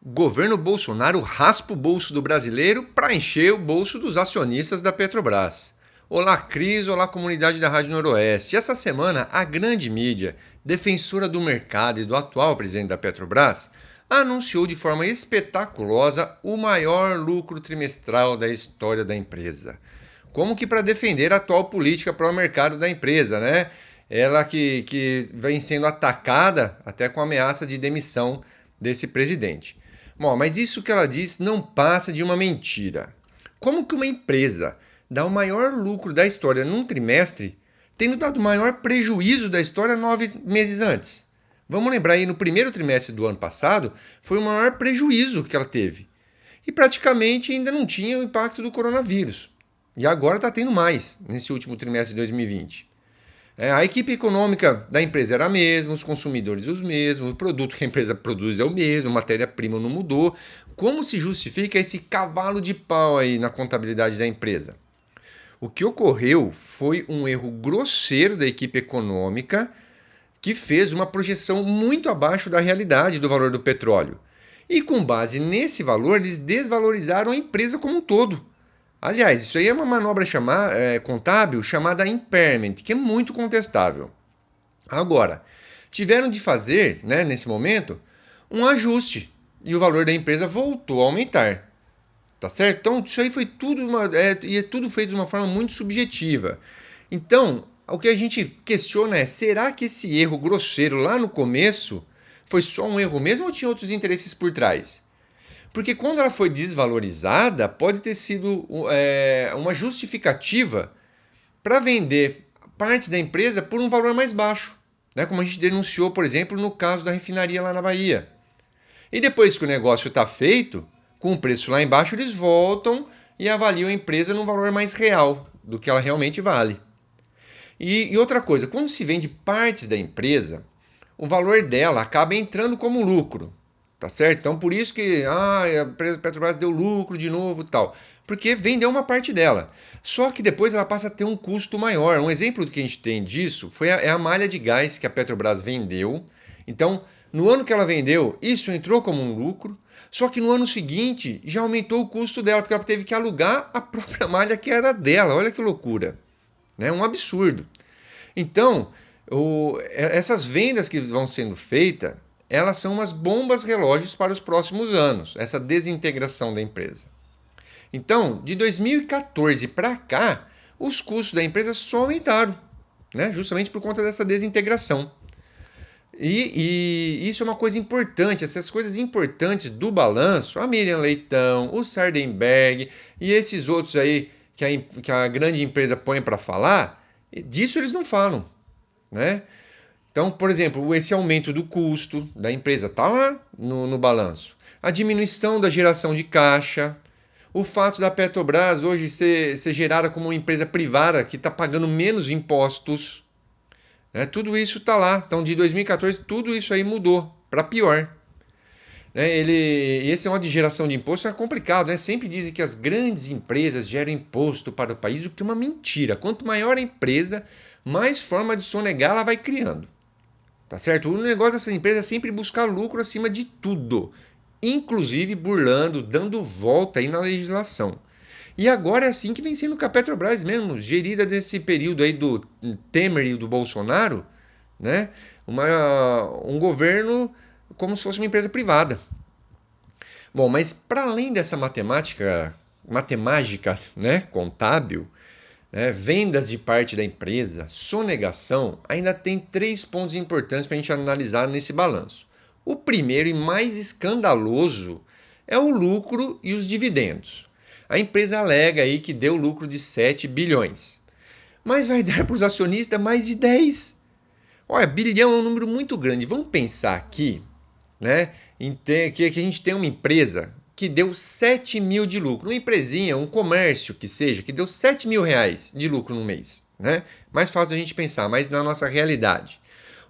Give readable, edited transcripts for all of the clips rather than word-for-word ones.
Governo Bolsonaro raspa o bolso do brasileiro para encher o bolso dos acionistas da Petrobras. Olá, Cris, olá, comunidade da Rádio Noroeste. Essa semana, a grande mídia, defensora do mercado e do atual presidente da Petrobras, anunciou de forma espetaculosa o maior lucro trimestral da história da empresa. Como que para defender a atual política para o mercado da empresa, né? Ela que vem sendo atacada até com ameaça de demissão desse presidente. Bom, mas isso que ela diz não passa de uma mentira. Como que uma empresa dá o maior lucro da história num trimestre, tendo dado o maior prejuízo da história 9 meses antes? Vamos lembrar aí, no primeiro trimestre do ano passado, foi o maior prejuízo que ela teve. E praticamente ainda não tinha o impacto do coronavírus. E agora está tendo mais, nesse último trimestre de 2020. A equipe econômica da empresa era a mesma, os consumidores os mesmos, o produto que a empresa produz é o mesmo, a matéria-prima não mudou. Como se justifica esse cavalo de pau aí na contabilidade da empresa? O que ocorreu foi um erro grosseiro da equipe econômica que fez uma projeção muito abaixo da realidade do valor do petróleo. E com base nesse valor, eles desvalorizaram a empresa como um todo. Aliás, isso aí é uma manobra contábil chamada impairment, que é muito contestável. Agora, tiveram de fazer, né, nesse momento, um ajuste e o valor da empresa voltou a aumentar. Tá certo? Então, isso aí foi tudo e é tudo feito de uma forma muito subjetiva. Então, o que a gente questiona é: será que esse erro grosseiro lá no começo foi só um erro mesmo ou tinha outros interesses por trás? Porque quando ela foi desvalorizada, pode ter sido uma justificativa para vender partes da empresa por um valor mais baixo, né? Como a gente denunciou, por exemplo, no caso da refinaria lá na Bahia. E depois que o negócio está feito, com o preço lá embaixo, eles voltam e avaliam a empresa num valor mais real do que ela realmente vale. E outra coisa, quando se vende partes da empresa, o valor dela acaba entrando como lucro, tá certo? Então por isso que a empresa Petrobras deu lucro de novo e tal, porque vendeu uma parte dela. Só que depois ela passa a ter um custo maior. Um exemplo do que a gente tem disso é a malha de gás que a Petrobras vendeu. Então, no ano que ela vendeu, isso entrou como um lucro, só que no ano seguinte já aumentou o custo dela, porque ela teve que alugar a própria malha que era dela. Olha que loucura, né? Um absurdo. Então, essas vendas que vão sendo feitas, elas são umas bombas relógios para os próximos anos, essa desintegração da empresa. Então, de 2014 para cá, os custos da empresa só aumentaram, né? Justamente por conta dessa desintegração. E isso é uma coisa importante, essas coisas importantes do balanço, a Miriam Leitão, o Sardenberg e esses outros aí que a grande empresa põe para falar, disso eles não falam, né? Então, por exemplo, esse aumento do custo da empresa está lá no balanço. A diminuição da geração de caixa, o fato da Petrobras hoje ser gerada como uma empresa privada que está pagando menos impostos, né? Tudo isso está lá. Então, de 2014, tudo isso aí mudou para pior. Né? Esse é uma de geração de imposto é complicado, né? Sempre dizem que as grandes empresas geram imposto para o país, o que é uma mentira. Quanto maior a empresa, mais forma de sonegar ela vai criando. Tá certo? O negócio dessa empresa é sempre buscar lucro acima de tudo, inclusive burlando, dando volta aí na legislação. E agora é assim que vem sendo com a Petrobras mesmo, gerida desse período aí do Temer e do Bolsonaro, né? Um governo como se fosse uma empresa privada. Bom, mas para além dessa matemática, né, contábil, né, vendas de parte da empresa, sonegação, ainda tem 3 pontos importantes para a gente analisar nesse balanço. O primeiro e mais escandaloso é o lucro e os dividendos. A empresa alega aí que deu lucro de 7 bilhões, mas vai dar para os acionistas mais de 10. Olha, bilhão é um número muito grande. Vamos pensar aqui, né, que a gente tem uma empresa que deu 7 mil de lucro. Uma empresinha, um comércio que seja, que deu 7 mil reais de lucro no mês. Né? Mais fácil a gente pensar, mas na nossa realidade.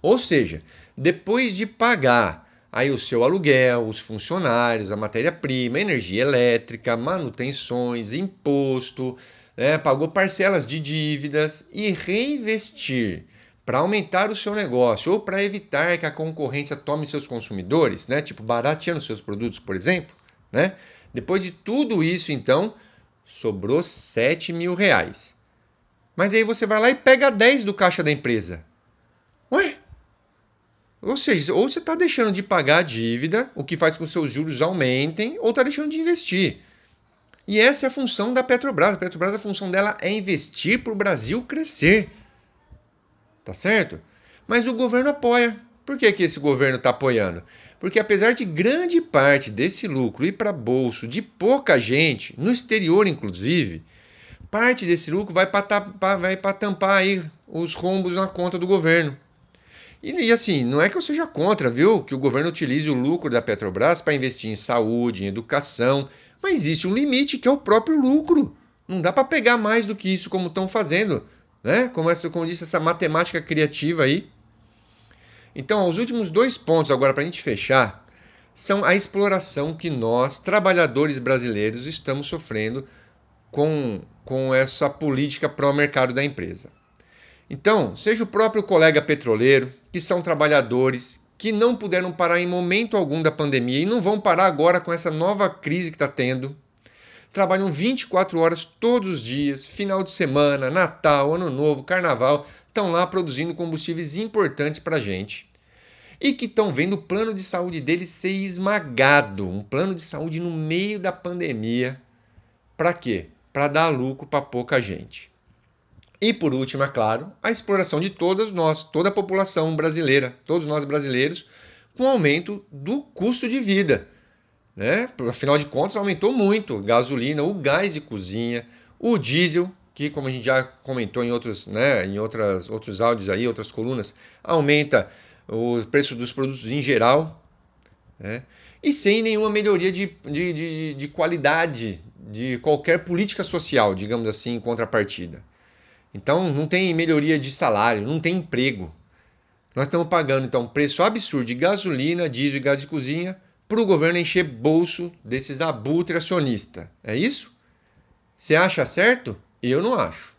Ou seja, depois de pagar aí o seu aluguel, os funcionários, a matéria-prima, energia elétrica, manutenções, imposto, né? Pagou parcelas de dívidas e reinvestir para aumentar o seu negócio ou para evitar que a concorrência tome seus consumidores, né? Tipo barateando seus produtos, por exemplo, né? Depois de tudo isso, então, sobrou R$ 7.000. Mas aí você vai lá e pega 10 do caixa da empresa. Ué? Ou seja, ou você está deixando de pagar a dívida, o que faz com que seus juros aumentem, ou está deixando de investir. E essa é a função da Petrobras. A Petrobras, a função dela é investir para o Brasil crescer. Tá certo? Mas o governo apoia. Por que esse governo está apoiando? Porque apesar de grande parte desse lucro ir para bolso de pouca gente, no exterior inclusive, parte desse lucro vai para tampar aí os rombos na conta do governo. E assim, não é que eu seja contra, viu, que o governo utilize o lucro da Petrobras para investir em saúde, em educação, mas existe um limite que é o próprio lucro. Não dá para pegar mais do que isso como estão fazendo, né? Como disse essa matemática criativa aí. Então, os últimos dois pontos agora para a gente fechar são a exploração que nós, trabalhadores brasileiros, estamos sofrendo com essa política pró-mercado da empresa. Então, seja o próprio colega petroleiro, que são trabalhadores que não puderam parar em momento algum da pandemia e não vão parar agora com essa nova crise que está tendo. Trabalham 24 horas todos os dias, final de semana, Natal, Ano Novo, Carnaval, estão lá produzindo combustíveis importantes para a gente. E que estão vendo o plano de saúde deles ser esmagado. Um plano de saúde no meio da pandemia. Para quê? Para dar lucro para pouca gente. E por último, é claro, a exploração de todas nós, toda a população brasileira, todos nós brasileiros, com o aumento do custo de vida. Né? Afinal de contas, aumentou muito gasolina, o gás de cozinha, o diesel, que como a gente já comentou em outros, né, outros áudios aí, outras colunas, aumenta o preço dos produtos em geral, né? E sem nenhuma melhoria de qualidade de qualquer política social, digamos assim, em contrapartida. Então não tem melhoria de salário, não tem emprego. Nós estamos pagando então um preço absurdo de gasolina, diesel e gás de cozinha para o governo encher bolso desses abutres acionistas. É isso? Você acha certo? Eu não acho.